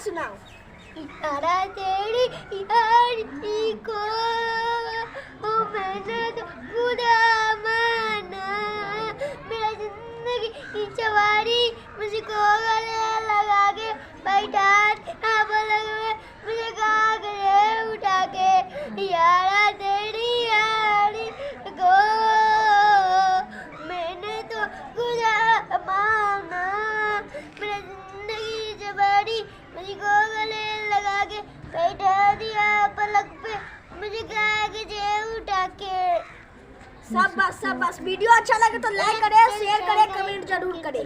सुनाओ। यारा तेरी यारी को मैंने तो खुदा माना, मेरा जिंदगी की सवारी मुझको गले लगा के बैठा मुझे कागरे उठा के। यारा तेरी यारी को मैंने तो खुदा माना, मेरा जिंदगी की सवारी मुझको गले लगा के बैठा दिया पलक पे मुझे कागजे उठा के। सब बस वीडियो अच्छा लगे तो लाइक करें, शेयर करें, कमेंट जरूर करें।